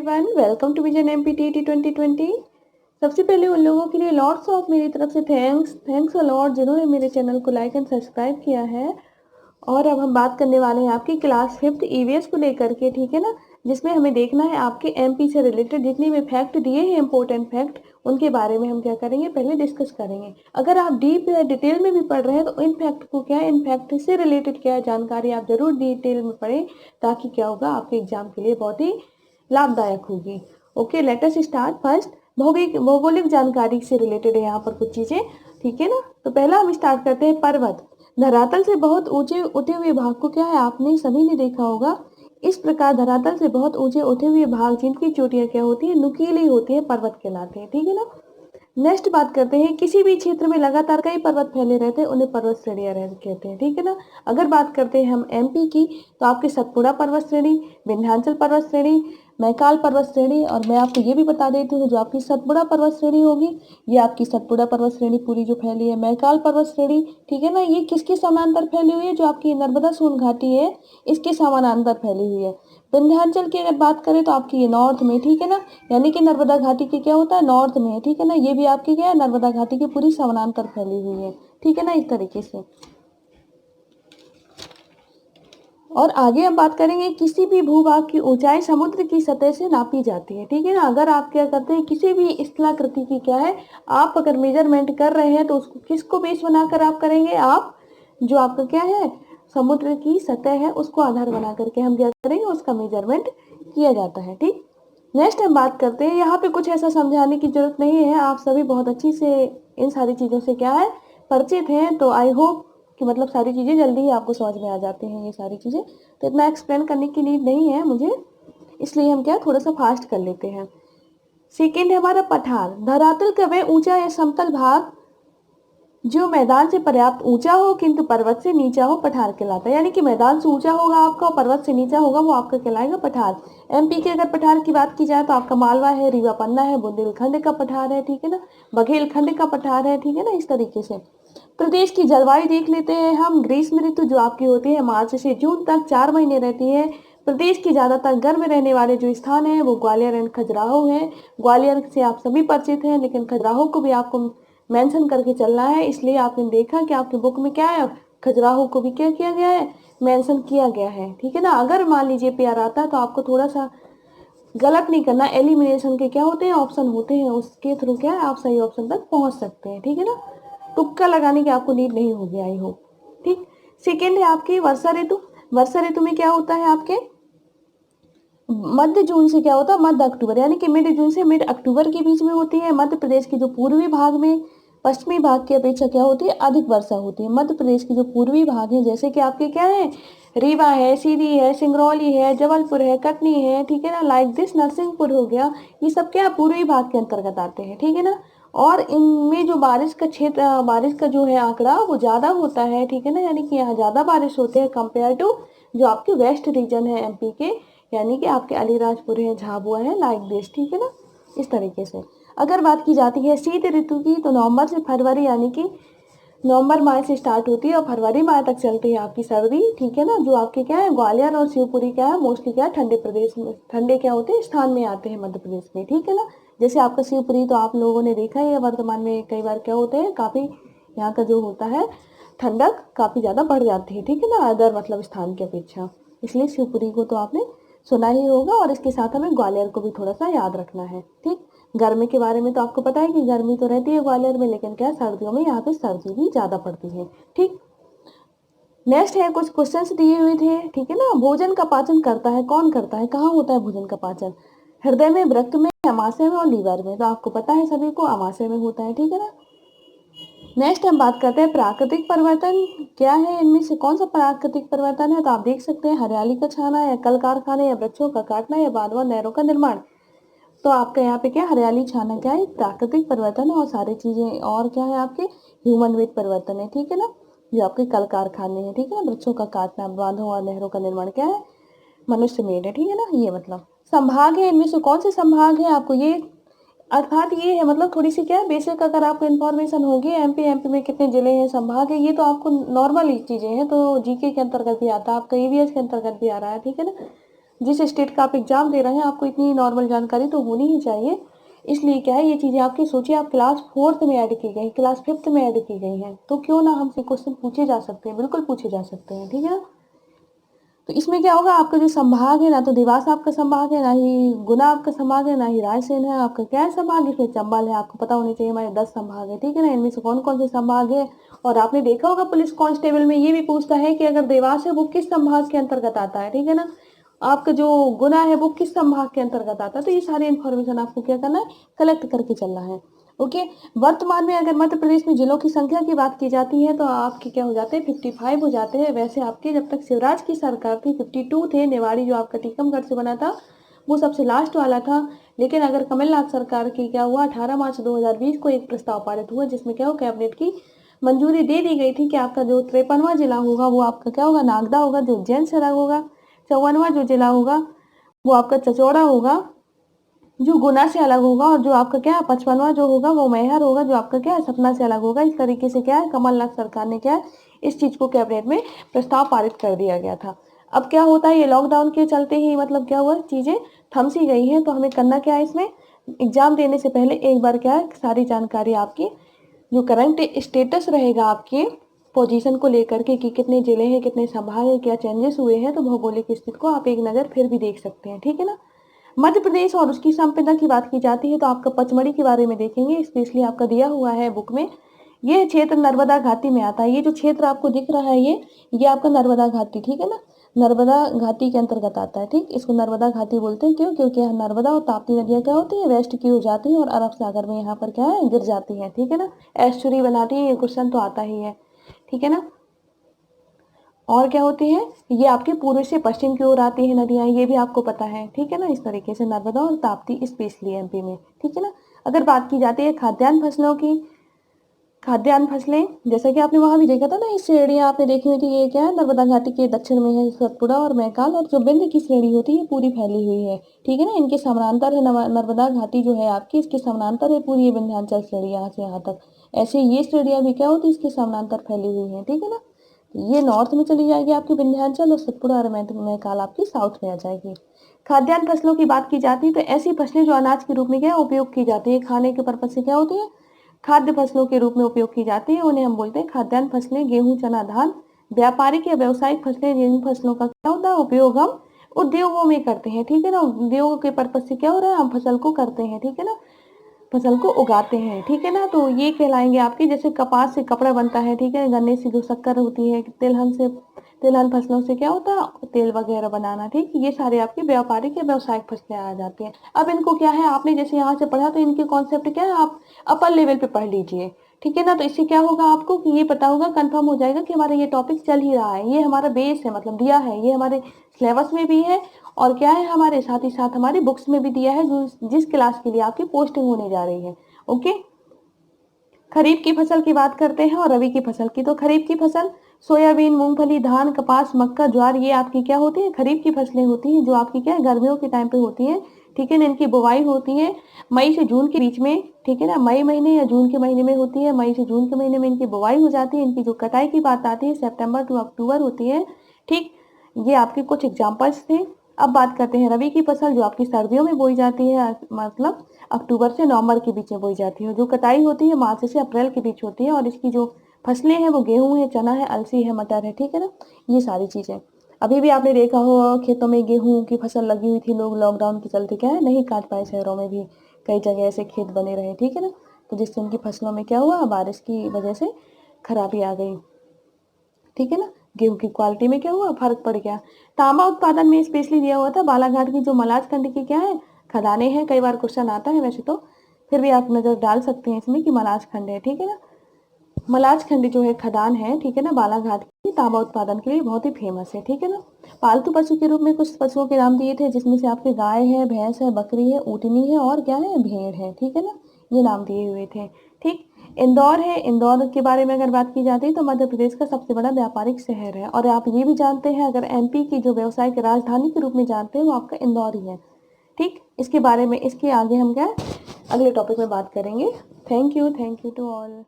Everyone, welcome to vision MPTT 2020। सबसे पहले उन लोगों के लिए लॉट्स ऑफ मेरी तरफ से थैंक्स अ लॉट जिन्होंने मेरे चैनल को लाइक एंड सब्सक्राइब किया है। और अब हम बात करने वाले हैं आपकी क्लास 5th ईवीएस को लेकर के, ठीक है ना, जिसमें हमें देखना है आपके एमपी से रिलेटेड जितने भी फैक्ट दिए हैं, इंपॉर्टेंट फैक्ट, उनके बारे में हम क्या करेंगे, पहले डिस्कस करेंगे। अगर आप डीप या डिटेल में भी पढ़ रहे हैं तो इन फैक्ट को क्या है, इन फैक्ट से रिलेटेड क्या है जानकारी आप जरूर डिटेल में पढ़ें, ताकि क्या होगा आपके एग्जाम के लिए बहुत ही लाभदायक होगी। Okay, let us start. First, भौगोलिक जानकारी से रिलेटेड है यहाँ पर कुछ चीजें, ठीक है ना। तो पहला हम स्टार्ट करते हैं पर्वत। धरातल से बहुत ऊंचे उठे हुए भाग को क्या है, आपने सभी ने देखा होगा। इस प्रकार धरातल से बहुत ऊंचे उठे हुए भाग जिनकी चोटियां क्या होती है, नुकीली होती है, पर्वत कहलाते हैं, ठीक है ना। नेक्स्ट बात करते हैं, किसी भी क्षेत्र में लगातार कई पर्वत फैले रहते हैं उन्हें पर्वत श्रेणियां कहते हैं, ठीक है ना। अगर बात करते हैं हम एमपी की, तो आपकी सतपुड़ा पर्वत श्रेणी, विंध्याचल पर्वत श्रेणी, मैकाल पर्वत श्रेणी, और मैं आपको ये भी बता देती हूँ जो आपकी सतपुड़ा पर्वत श्रेणी होगी, ये आपकी सतपुड़ा पर्वत श्रेणी पूरी जो फैली है, मैकाल पर्वत श्रेणी, ठीक है ना, ये किसके समानांतर फैली हुई है, जो आपकी नर्मदा सोन घाटी है इसके समानांतर फैली हुई है। विंध्याचल की अगर बात करें तो आपकी ये नॉर्थ में, ठीक है ना, यानी कि नर्मदा घाटी की क्या होता है, नॉर्थ में है, ठीक है ना। ये भी आपकी क्या है, नर्मदा घाटी की पूरी समानांतर फैली हुई है, ठीक है ना, इस तरीके से। और आगे हम बात करेंगे, किसी भी भूभाग की ऊंचाई समुद्र की सतह से नापी जाती है, ठीक है ना। अगर आप क्या करते हैं, किसी भी स्थलाकृति की क्या है, आप अगर मेजरमेंट कर रहे हैं तो उसको किसको बेस बनाकर आप करेंगे, आप जो आपका क्या है समुद्र की सतह है उसको आधार बना करके हम क्या करेंगे, उसका मेजरमेंट किया जाता है, ठीक। नेक्स्ट हम बात करते हैं, यहाँ पे कुछ ऐसा समझाने की जरूरत नहीं है, आप सभी बहुत अच्छी से इन सारी चीजों से क्या है परिचित हैं, तो आई होप कि मतलब सारी चीजें जल्दी ही आपको समझ में आ जाती हैं ये सारी चीजें, तो इतना एक्सप्लेन करने की नीड नहीं है मुझे, इसलिए हम क्या थोड़ा सा फास्ट कर लेते हैं। सेकेंड है हमारा पठार। धरातल का वह ऊंचा या समतल भाग जो मैदान से पर्याप्त ऊंचा हो किंतु पर्वत से नीचा हो, पठार कहलाता है। यानी कि मैदान से ऊंचा होगा आपका और पर्वत से नीचा होगा, वो आपका कहलाएगा पठार। एमपी के अगर पठार की बात की जाए तो आपका मालवा है, रीवा पन्ना है, बुंदेलखंड का पठार है, ठीक है ना, बघेलखंड का पठार है, ठीक है ना, इस तरीके से। प्रदेश की जलवायु देख लेते हैं हम। ग्रीष्म ऋतु जो आपकी होती है मार्च से जून तक 4 महीने रहती है। प्रदेश की ज्यादातर गर्म रहने वाले जो स्थान है वो ग्वालियर एंड खजुराहो है। ग्वालियर से आप सभी परिचित हैं, लेकिन खजुराहो को भी आपको मेंशन करके चलना है, इसलिए आपने देखा कि आपकी बुक में क्या है, खजुराहो को भी क्या किया गया है, मेंशन किया गया है, ठीक है ना। अगर मान लीजिए पेयर आता है तो आपको थोड़ा सा गलत नहीं करना, एलिमिनेशन के क्या होते हैं ऑप्शन होते हैं, उसके थ्रू क्या है आप सही ऑप्शन तक पहुंच सकते हैं, ठीक है ना। तुक्का लगाने की आपको नीड नहीं होगी, आई होप, ठीक। सेकेंड है आपकी वर्षा ऋतु। वर्षा ऋतु में क्या होता है आपके मध्य जून से क्या होता है, मध्य अक्टूबर, यानी कि मिड जून से मिड अक्टूबर के बीच में होती है। मध्य प्रदेश के जो पूर्वी भाग में पश्चिमी भाग की अपेक्षा क्या होती है, अधिक वर्षा होती है। मध्य प्रदेश के जो पूर्वी भाग है जैसे कि आपके क्या है, रीवा है, सीधी है, सिंगरौली है, जबलपुर है, कटनी है, ठीक है ना, लाइक दिस नरसिंहपुर हो गया, ये सब क्या पूर्वी भाग के अंतर्गत आते हैं, ठीक है ना। और इनमें जो बारिश का क्षेत्र, बारिश का जो है आंकड़ा वो ज्यादा होता है, ठीक है ना, यानी कि यहाँ ज्यादा बारिश होते हैं कंपेयर टू जो आपके वेस्ट रीजन है एमपी के, यानी कि आपके अलीराजपुर है, झाबुआ है, लाइक दिस, ठीक है ना, इस तरीके से। अगर बात की जाती है शीत ऋतु की, तो नवंबर से फरवरी, यानी कि नवंबर माह से स्टार्ट होती है और फरवरी माह तक चलती है आपकी सर्दी, ठीक है ना। जो आपके क्या है ग्वालियर और शिवपुरी क्या है मोस्टली क्या है ठंडे प्रदेश में, ठंडे क्या होते हैं स्थान में आते हैं मध्य प्रदेश में, ठीक है ना। जैसे आपका शिवपुरी तो आप लोगों ने देखा है वर्तमान में कई बार क्या होते हैं, काफी यहाँ का जो होता है ठंडक काफी ज्यादा बढ़ जाती है, ठीक है ना, अदर मतलब स्थान की अपेक्षा, इसलिए शिवपुरी को तो आपने सुना ही होगा। और इसके साथ हमें ग्वालियर को भी थोड़ा सा याद रखना है, ठीक। गर्मी के बारे में तो आपको पता है कि गर्मी तो रहती है ग्वालियर में, लेकिन क्या सर्दियों में यहाँ पे सर्दी भी ज्यादा पड़ती है, ठीक। नेक्स्ट है कुछ क्वेश्चंस दिए हुए थे, ठीक है ना। भोजन का पाचन करता है कौन, करता है, कहाँ होता है भोजन का पाचन, हृदय में, वृक्क में, अमाशय में और लीवर में, तो आपको पता है सभी को अमाशय में होता है, ठीक है ना। नेक्स्ट हम बात करते हैं प्राकृतिक परिवर्तन क्या है, इनमें से कौन सा प्राकृतिक परिवर्तन है, तो आप देख सकते हैं हरियाली का छाना या कल कारखाने या वृक्षों का काटना या बांध व नहरों का निर्माण। तो आपका यहाँ पे क्या हरियाली छाना क्या है, प्राकृतिक परिवर्तन है, और सारी चीजें और क्या है आपके ह्यूमन मेड परिवर्तन है, ठीक है ना, जो आपके कल कारखाने हैं, ठीक है ना, वृक्षों का काटना, बांधों और नहरों का निर्माण क्या है, मनुष्य मेड है, ठीक है ना। ये मतलब संभाग है, इनमें से कौन से संभाग है आपको ये, अर्थात ये है मतलब थोड़ी सी क्या है बेसिक अगर आपको इन्फॉर्मेशन होगी, एमपी में कितने जिले हैं, संभाग है, ये तो आपको नॉर्मल ही चीजें हैं, तो जीके के अंतर्गत भी आता है, आपका ईवीएस के अंतर्गत भी आ रहा है, ठीक है ना। जिस स्टेट का आप एग्जाम दे रहे हैं आपको इतनी नॉर्मल जानकारी तो होनी ही चाहिए। इसलिए क्या है, ये चीज़ें आपकी सोचिए आप क्लास 4th में ऐड की गई, क्लास 5th में ऐड की गई हैं, तो क्यों ना हमसे क्वेश्चन पूछे जा सकते हैं, बिल्कुल पूछे जा सकते हैं, ठीक है ना। तो इसमें क्या होगा, आपका जो संभाग है, ना तो देवास आपका संभाग है, ना ही गुना आपका संभाग है, ना ही रायसेन है, आपका क्या है संभाग, इसमें चंबल है। आपको पता होनी चाहिए हमारे 10 संभाग है, ठीक है ना। इनमें से कौन कौन से संभाग है। और आपने देखा होगा पुलिस कांस्टेबल में ये भी पूछता है कि अगर देवास है वो किस संभाग के अंतर्गत आता है, ठीक है ना। आपका जो गुना है वो किस संभाग के अंतर्गत आता है। तो ये सारी इन्फॉर्मेशन आपको क्या करना है, कलेक्ट करके चलना है। ओके। वर्तमान में अगर मध्य प्रदेश में जिलों की संख्या की बात की जाती है तो आपके क्या हो जाते हैं, 55 हो जाते हैं। वैसे आपके जब तक शिवराज की सरकार थी 52 थे। नेवाड़ी जो आपका टीकमगढ़ से बना था वो सबसे लास्ट वाला था। लेकिन अगर कमलनाथ सरकार की क्या हुआ, 18 मार्च 2020 को एक प्रस्ताव पारित हुआ जिसमें क्या हो, कैबिनेट की मंजूरी दे दी गई थी कि आपका जो 53वां जिला होगा वो आपका क्या होगा, नागदा होगा, जो उज्जैन से अलग होगा। 54वां जो जिला होगा वो आपका चचौड़ा होगा, जो गुना से अलग होगा। और जो आपका क्या है 55वां जो होगा वो मैहर होगा, जो आपका क्या है सतना से अलग होगा। इस तरीके से क्या है, कमलनाथ सरकार ने क्या है, इस चीज को कैबिनेट में प्रस्ताव पारित कर दिया गया था। अब क्या होता है, ये लॉकडाउन के चलते ही मतलब क्या हुआ, चीजें थम सी गई हैं। तो हमें करना क्या है, इसमें एग्जाम देने से पहले एक बार क्या है, सारी जानकारी आपकी जो करंट स्टेटस रहेगा आपके पोजीशन को लेकर के कि कितने जिले हैं, कितने संभाग है, क्या चेंजेस हुए हैं, तो भौगोलिक स्थिति को आप एक नज़र फिर भी देख सकते हैं, ठीक है ना। मध्य प्रदेश और उसकी संपदा की बात की जाती है तो आपका पचमढ़ी के बारे में देखेंगे, स्पेशली आपका दिया हुआ है बुक में। ये क्षेत्र नर्मदा घाटी में आता है। ये जो क्षेत्र आपको दिख रहा है ये आपका नर्मदा घाटी, ठीक है ना, नर्मदा घाटी के अंतर्गत आता है। ठीक, इसको नर्मदा घाटी बोलते हैं। क्यों? क्योंकि यहाँ नर्मदा और ताप्ती नदियाँ क्या होती है, वेस्ट की ओर जाती है और अरब सागर में यहाँ पर क्या है, गिर जाती है, ठीक है ना, एस्चुरी बनाती है। ये क्वेश्चन तो आता ही है, ठीक है ना। और क्या होती है, ये आपके पूर्व से पश्चिम की ओर आती है नदियाँ, ये भी आपको पता है, ठीक है ना। इस तरीके से नर्मदा और ताप्ती स्पेशली एमपी में, ठीक है ना। अगर बात की जाती है खाद्यान्न फसलों की, खाद्यान्न फसलें जैसा कि आपने वहां भी देखा था ना, इस श्रेणियां आपने देखी हुई थी। ये क्या है, नर्मदा घाटी के दक्षिण में है सतपुड़ा और मैकाल, और जो बिंद की श्रेणी होती है पूरी फैली हुई है, ठीक है ना। इनके समानांतर है नर्मदा घाटी जो है आपकी, इसके समानांतर है पूरी ये विंध्याचल श्रेणी, यहाँ से यहाँ तक। ऐसे ये श्रेणियां भी क्या होती है, इसके समानांतर फैली हुई है, ठीक है ना। ये नॉर्थ में चली जाएगी आपकी विंध्याचल, और सतपुड़ा और मैकाल आपकी साउथ में आ जाएगी। खाद्यान्न फसलों की बात की जाती है तो ऐसी फसलें जो अनाज के रूप में क्या उपयोग की जाती है, खाने के पर्पज से क्या होती है, खाद्य फसलों के रूप में उपयोग की जाती है, उन्हें हम बोलते हैं खाद्यान्न फसलें। गेहूं, चना, धान। व्यापारिक या व्यवसायिक फसलें, जिन फसलों का क्या होता है उपयोग हम उद्योगों में करते हैं, ठीक है ना। उद्योगों के पर्पज से क्या हो रहा है, हम फसल को करते हैं, ठीक है ना, फसल को उगाते हैं, ठीक है ना। तो ये कहलाएंगे आपके, जैसे कपास से कपड़ा बनता है, ठीक है, गन्ने से जो शक्कर होती है, तिलहन फसलों से क्या होता है, तेल वगैरह बनाना, ठीक। ये सारे आपके व्यापारिक या व्यवसायिक फसलें आ जाते हैं। अब इनको क्या है, आपने जैसे यहाँ से पढ़ा तो इनके कॉन्सेप्ट क्या है, आप अपर लेवल पे पढ़ लीजिए, ठीक है ना। तो इससे क्या होगा आपको कि ये पता होगा, कंफर्म हो जाएगा कि हमारा ये टॉपिक चल ही रहा है, ये हमारा बेस है, मतलब दिया है, ये हमारे सिलेबस में भी है और क्या है, हमारे साथ ही साथ हमारी बुक्स में भी दिया है, जो जिस क्लास के लिए आपकी पोस्टिंग होने जा रही है। ओके। खरीफ की फसल की बात करते हैं और रबी की फसल की। तो खरीफ की फसल सोयाबीन, मूंगफली, धान, कपास, मक्का, ज्वार, ये आपकी क्या होती है, खरीफ की फसलें होती हैं, जो आपकी क्या है गर्मियों के टाइम पे होती हैं, ठीक है ना। इनकी बुवाई होती है मई से जून के बीच में, ठीक है ना, मई महीने या जून के महीने में होती है। मई से जून के महीने में इनकी बुवाई हो जाती है। इनकी जो कटाई की बात आती है सितंबर टू अक्टूबर होती है, ठीक। ये आपके कुछ एग्जाम्पल्स थे। अब बात करते हैं रबी की फसल, जो आपकी सर्दियों में बोई जाती है, मतलब अक्टूबर से नवंबर के बीच में बोई जाती है। जो कटाई होती है मार्च से अप्रैल के बीच होती है। और इसकी जो फसलें हैं वो गेहूं है, चना है, अलसी है, मटर है, ठीक है ना। ये सारी चीजें अभी भी आपने देखा हो, खेतों में गेहूं की फसल लगी हुई थी, लोग लॉकडाउन के चलते क्या है नहीं काट पाए। शहरों में भी कई जगह ऐसे खेत बने रहे, ठीक है ना। तो जिससे उनकी फसलों में क्या हुआ, बारिश की वजह से खराबी आ गई, ठीक है ना। गेहूं की क्वालिटी में क्या हुआ, फर्क पड़ गया। तांबा उत्पादन में स्पेशली दिया हुआ था बालाघाट की जो मलाज खंड की क्या है, खदानें हैं। कई बार क्वेश्चन आता है वैसे तो, फिर भी आप नजर डाल सकते हैं इसमें कि मलाज खंड है, ठीक है ना। मलाज खंड जो है खदान है, ठीक है ना, बालाघाट की तांबा उत्पादन के लिए बहुत ही फेमस है, ठीक है ना। पालतू पशु के रूप में कुछ पशुओं के नाम दिए थे, जिसमें से आपके गाय है, भैंस है, बकरी है, ऊँटनी है और क्या है, भेड़ है, ठीक है ना। ये नाम दिए हुए थे, ठीक। इंदौर है, इंदौर के बारे में अगर बात की जाती है तो मध्य प्रदेश का सबसे बड़ा व्यापारिक शहर है। और आप ये भी जानते हैं, अगर एमपी की जो व्यवसायिक राजधानी के रूप में जानते हैं वो आपका इंदौर ही है, ठीक। इसके बारे में इसके आगे हम क्या अगले टॉपिक में बात करेंगे। Thank you to all.